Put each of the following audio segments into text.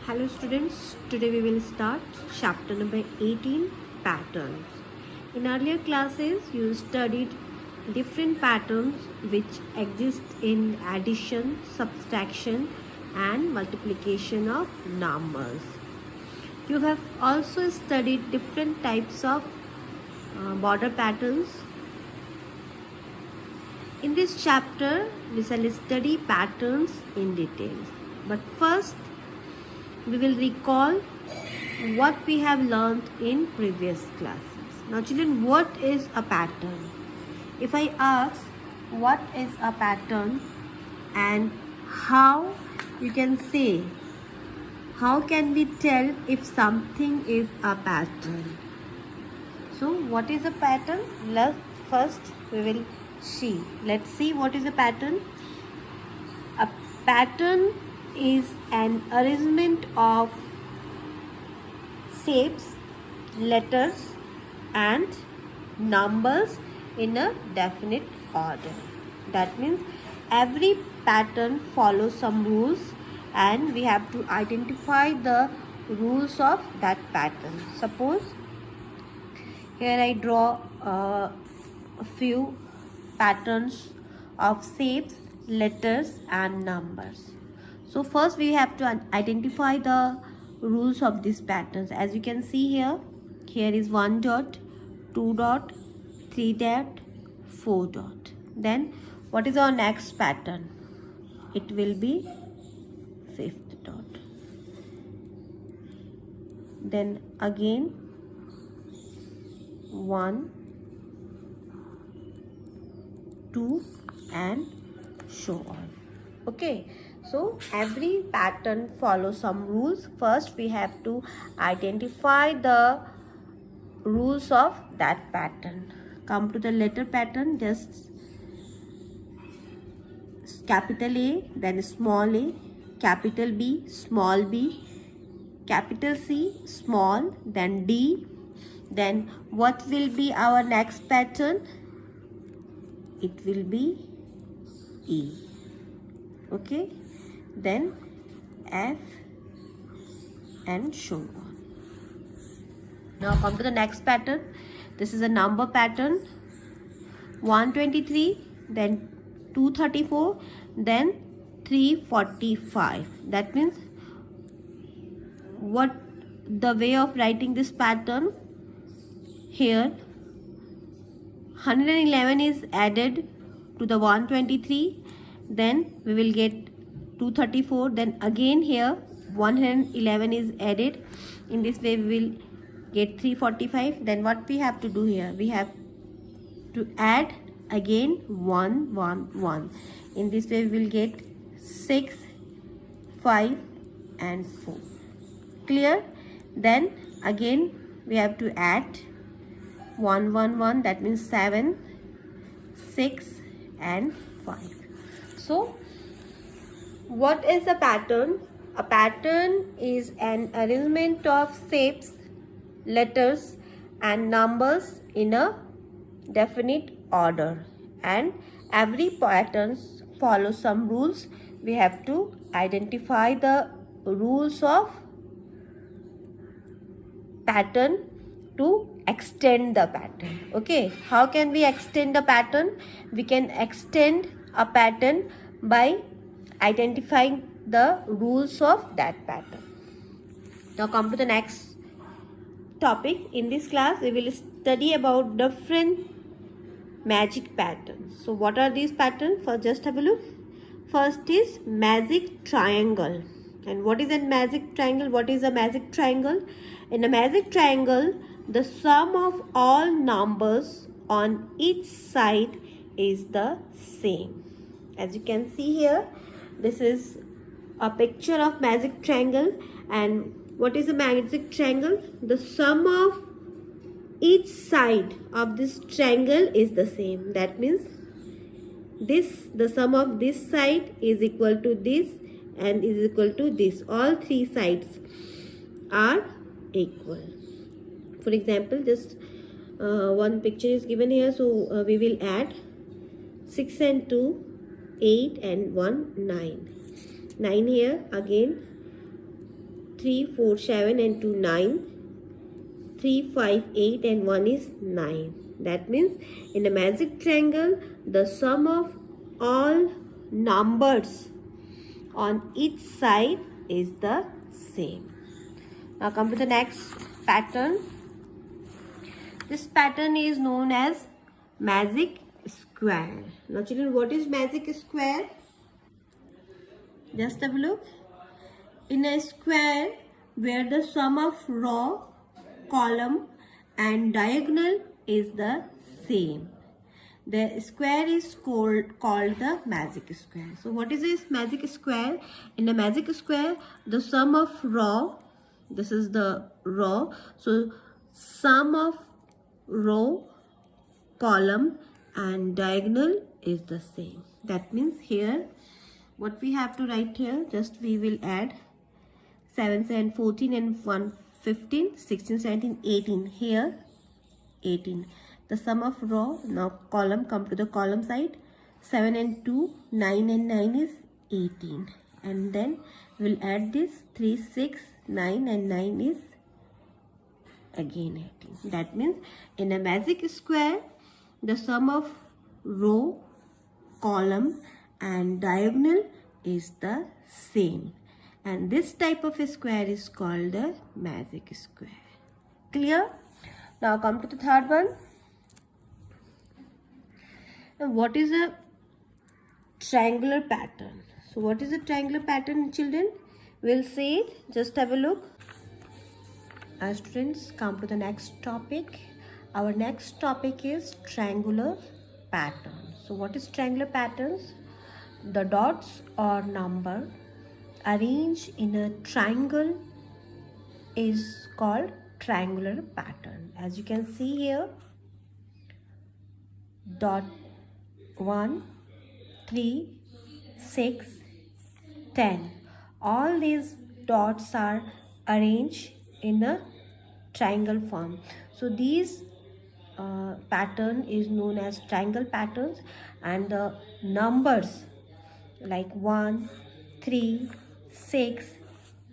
Hello students, today we will start chapter number 18, patterns. In earlier classes you studied different patterns which exist in addition, subtraction and multiplication of numbers. You have also studied different types of border patterns. In this chapter we shall study patterns in detail. But first we will recall what we have learned in previous classes. Now children, what is a pattern? If I ask what is a pattern and how you can say, how can we tell if something is a pattern? So what is a pattern? First we will see. Let's see what is a pattern. A pattern is an arrangement of shapes, letters and numbers in a definite order. That means every pattern follows some rules and we have to identify the rules of that pattern. Suppose here I draw a few patterns of shapes, letters and numbers. So first we have to identify the rules of these patterns. As you can see here is 1 dot, 2 dot, 3 dot, 4 dot. Then what is our next pattern? It will be 5th dot. Then again 1, 2 and so on. Okay. So every pattern follows some rules. First we have to identify the rules of that pattern. Come to the letter pattern, just capital A, then small a, capital B, small b, capital C, small, then D. Then what will be our next pattern? It will be E. Okay. Then F and so on. Now come to the next pattern. This is a number pattern. 123, then 234, then 345. That means what the way of writing this pattern? Here 111 is added to the 123, then we will get 234, then again here 111 is added. In this way we will get 345. Then what we have to do here? We have to add again 1 1 1. In this way we will get 6 5 and 4. Clear? Then again we have to add 1 1 1, that means 7 6 and 5. So what is a pattern? A pattern is an arrangement of shapes, letters and numbers in a definite order, and every pattern follows some rules. We have to identify the rules of pattern to extend the pattern. Okay, how can we extend the pattern? We can extend a pattern by identifying the rules of that pattern. Now come to the next topic. In this class we will study about different magic patterns. So what are these patterns? First just have a look. First is magic triangle. And what is a magic triangle? What is a magic triangle? In a magic triangle, the sum of all numbers on each side is the same. As you can see here, this is a picture of magic triangle. And what is a magic triangle? The sum of each side of this triangle is the same. That means the sum of this side is equal to this and is equal to this. All three sides are equal. For example, just one picture is given here. So we will add 6 and 2, 8 and 1, 9. 9 here, again 3, 4, 7 and 2, 9. 3, 5, 8 and 1 is 9. That means in a magic triangle, the sum of all numbers on each side is the same. Now come to the next pattern. This pattern is known as magic square. Now children, what is magic square? Just have a look. In a square where the sum of row, column and diagonal is the same, the square is called the magic square. So what is this magic square? In a magic square, the sum of row, this is the row, so sum of row, column and diagonal is the same. That means here what we have to write here, just we will add 7, 7, 14 and 1, 15, 16, 17, 18. Here 18. The sum of row, now column, come to the column side. 7 and 2, 9 and 9 is 18. And then we'll add this 3, 6, 9 and 9 is again 18. That means in a magic square, the sum of row, column and diagonal is the same. And this type of a square is called the magic square. Clear? Now come to the third one. Now what is a triangular pattern? So what is a triangular pattern, children? We'll see it. Just have a look. Our students, come to the next topic. Our next topic is triangular pattern. So what is triangular patterns? The dots or number arranged in a triangle is called triangular pattern. As you can see here, dot 1, 3, 6, 10. All these dots are arranged in a triangle form. So these pattern is known as triangle patterns, and the numbers like 1, 3, 6,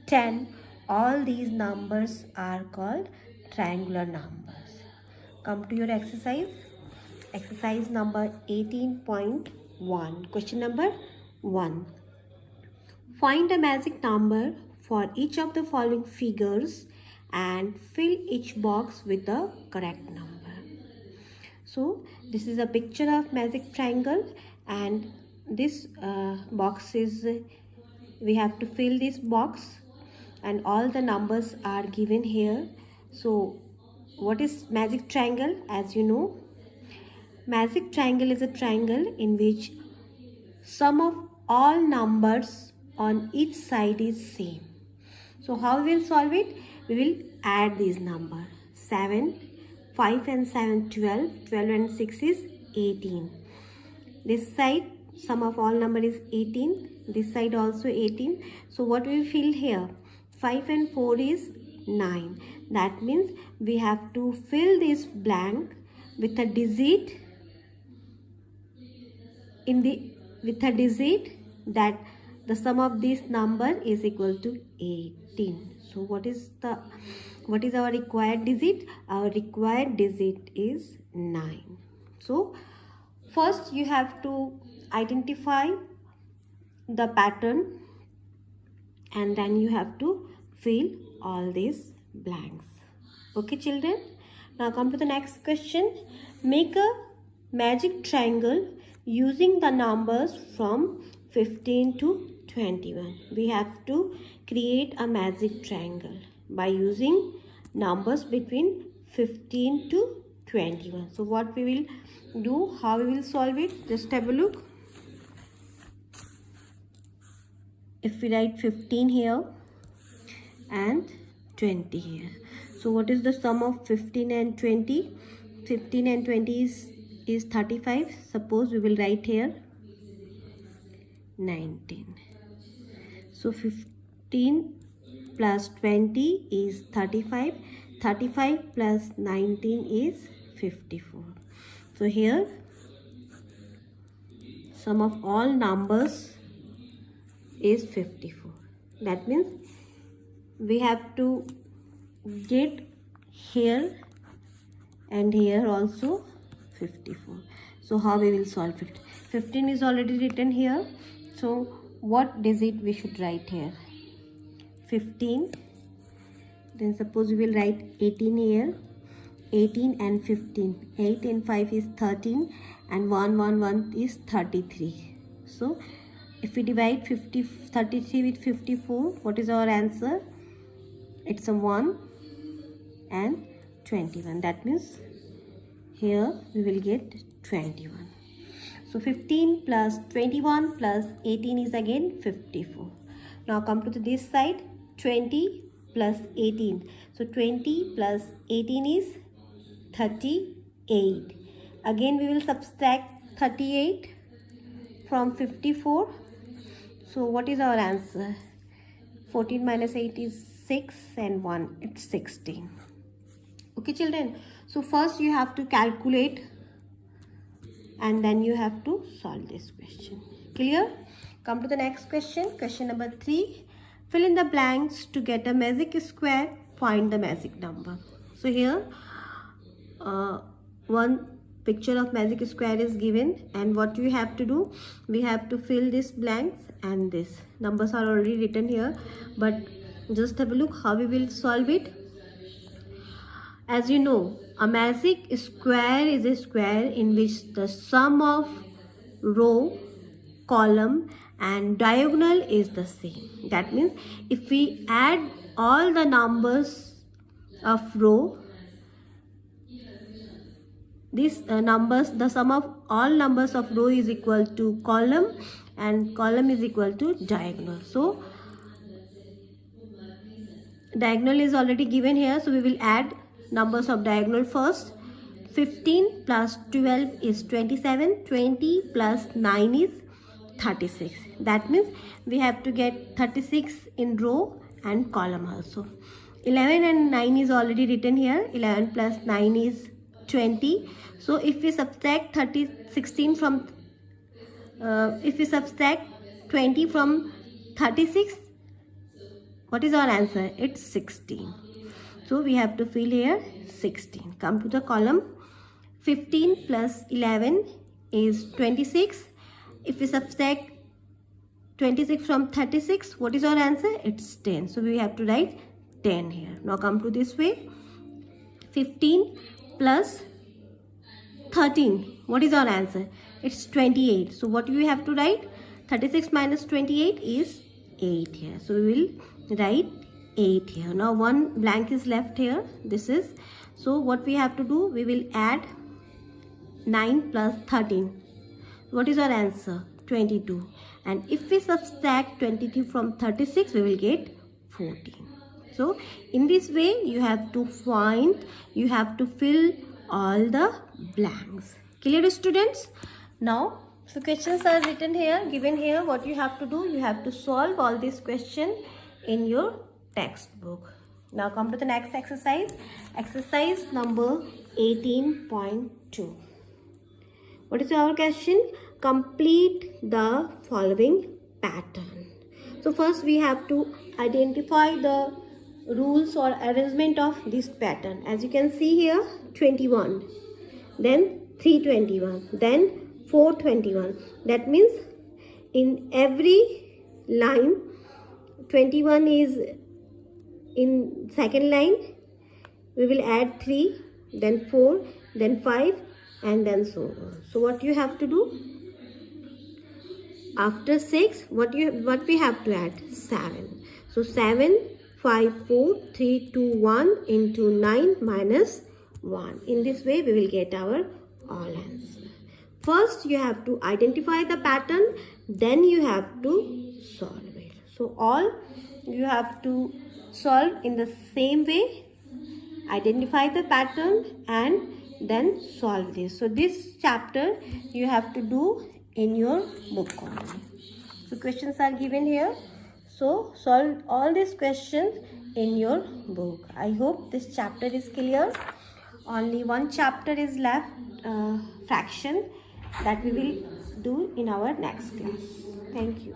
10, all these numbers are called triangular numbers. Come to your exercise. Exercise number 18.1. Question number 1. Find a magic number for each of the following figures and fill each box with the correct number. So this is a picture of magic triangle, and this box is, we have to fill this box and all the numbers are given here. So what is magic triangle? As you know, magic triangle is a triangle in which sum of all numbers on each side is same. So how we will solve it? We will add these numbers. 7, 5 and 7, 12. 12 and 6 is 18. This side sum of all number is 18. This side also 18. So what we fill here? 5 and 4 is 9. That means we have to fill this blank with a digit that the sum of this number is equal to 18. So what is our required digit? Our required digit is 9. So first you have to identify the pattern, and then you have to fill all these blanks. Okay children, now come to the next question. Make a magic triangle using the numbers from 15 to 21. We have to create a magic triangle by using numbers between 15 to 21. So what we will do, how we will solve it, just have a look. If we write 15 here and 20 here, so what is the sum of 15 and 20? 15 and 20 is 35. Suppose we will write here 19. So 15 plus 20 is 35. 35 plus 19 is 54. So here sum of all numbers is 54. That means we have to get here and here also 54. So how we will solve it? 15 is already written here, so what digit we should write here? 15. Then suppose we will write 18 here. 18 and 15, 8 and 5 is 13, and 1 is 33. So if we divide 33 with 54, what is our answer? It's a 1 and 21. That means here we will get 21. So 15 plus 21 plus 18 is again 54. Now come to this side. 20 plus 18. So 20 plus 18 is 38. Again we will subtract 38 from 54. So what is our answer? 14 minus 8 is 6 and 1. It's 16. Okay children. So first you have to calculate and then you have to solve this question. Clear? Come to the next question. Question number 3. Fill in the blanks to get a magic square. Find the magic number. So here one picture of magic square is given, and what we have to do, we have to fill this blanks, and this numbers are already written here, but just have a look how we will solve it. As you know, a magic square is a square in which the sum of row, column and diagonal is the same. That means if we add all the numbers of row, these numbers, the sum of all numbers of row is equal to column, and column is equal to diagonal. So diagonal is already given here, so we will add numbers of diagonal first. 15 plus 12 is 27. 20 plus 9 is 36. That means we have to get 36 in row and column also. 11 and 9 is already written here. 11 plus 9 is 20. So if we subtract 16 from if we subtract 20 from 36, what is our answer? It's 16. So we have to fill here 16. Come to the column. 15 plus 11 is 26. If we subtract 26 from 36, what is our answer? It's 10. So we have to write 10 here. Now come to this way. 15 plus 13. What is our answer? It's 28. So what we have to write? 36 minus 28 is 8 here. So we will write 8 here. Now one blank is left here. This is. So what we have to do? We will add 9 plus 13. What is our answer? 22. And if we subtract 22 from 36, we will get 14. So in this way you have to fill all the blanks. Clear, students? Now so questions are written here, given here. What you have to do, you have to solve all these questions in your textbook. Now come to the next exercise. Exercise number 18.2. What is our question? Complete the following pattern. So first we have to identify the rules or arrangement of this pattern. As you can see here, 21, then 321, then 421. That means in every line 21 is in second line. We will add 3, then 4, then 5, and then so on. So what you have to do? After 6, what we have to add? 7. So 7, 5, 4, 3, 2, 1 into 9 minus 1. In this way we will get our all answer. First you have to identify the pattern, then you have to solve it. So all you have to solve in the same way. Identify the pattern and then solve this. So this chapter you have to do in your book only. So questions are given here. So solve all these questions in your book. I hope this chapter is clear. Only one chapter is left, fraction, that we will do in our next class. Thank you.